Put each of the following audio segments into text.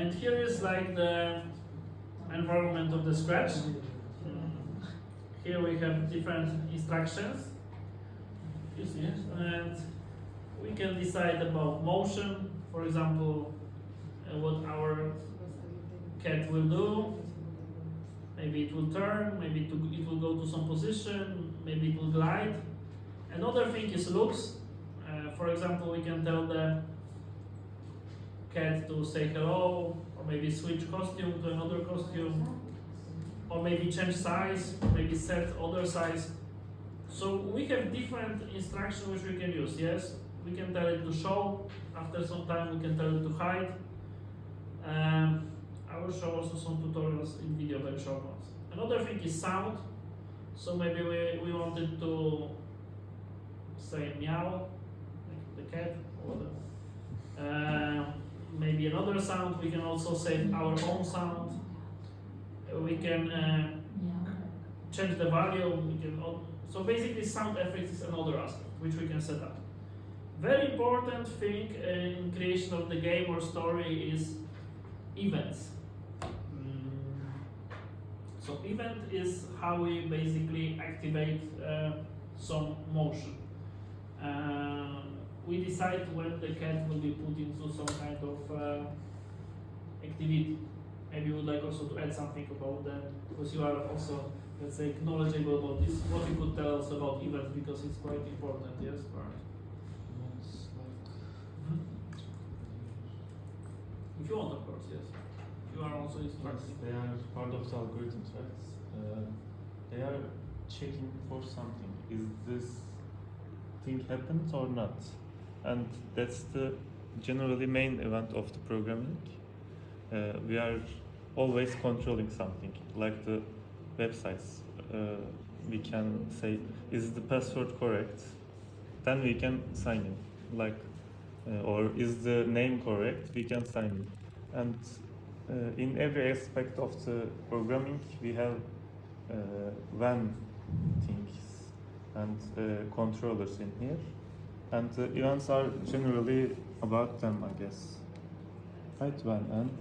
And here is like the environment of the Scratch. Here we have different instructions. You see, and we can decide about motion, for example, what our cat will do. Maybe it will turn, maybe it will go to some position, maybe it will glide. Another thing is looks. For example, we can tell the cat to say hello, or maybe switch costume to another costume, or maybe change size, maybe set other size. So we have different instructions which we can use, yes? We can tell it to show, after some time we can tell it to hide. I will show also some tutorials in video, very short ones. Another thing is sound. So maybe we wanted to say meow, like the cat, or whatever. Maybe another sound, we can also save our own sound. We can change the value, so basically sound effects is another aspect which we can set up. Very important thing in creation of the game or story is events. So event is how we basically activate some motion. We decide when the cat will be put into some kind of activity. Maybe you would like also to add something about that, because you are also, let's say, knowledgeable about this. What you could tell us about events, because it's quite important, yes? Right. If you want, of course, yes. You are also instructing. Yes, they are part of the algorithms, right? They are checking for something. Is this thing happened or not? And that's the generally main event of the programming. We are always controlling something, like the websites. We can say, is the password correct? Then we can sign in. Like, or is the name correct? We can sign in. And in every aspect of the programming, we have when things and controllers in here. And the events are generally about them, I guess. Right, when and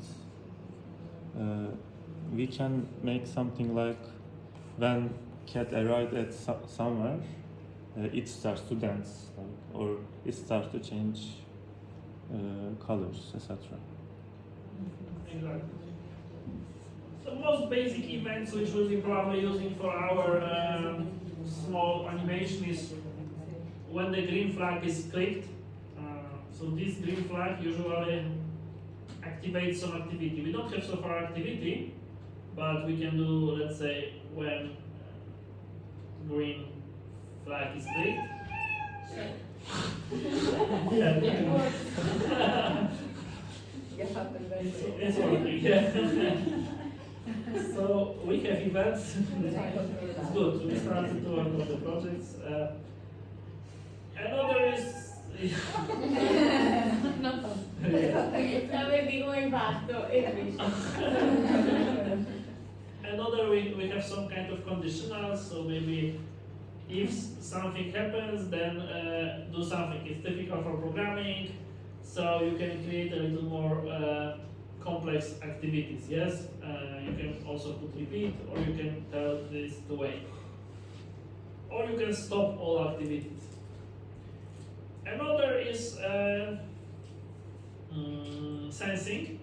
we can make something like when cat arrived at somewhere, it starts to dance, like, or it starts to change colors, etc. Exactly. The most basic events which we'll be probably using for our small animation is when the green flag is clicked. So this green flag usually activates some activity. We don't have so far activity, but we can do, let's say, when green flag is clicked. It's working, yeah. So we have events. It's good. We started to work on the projects. Another is. Another we have some kind of conditionals. So maybe if something happens, then do something. It's typical for programming. So you can create a little more complex activities, yes? You can also put repeat, or you can tell this to wait. Or you can stop all activities. Another is sensing.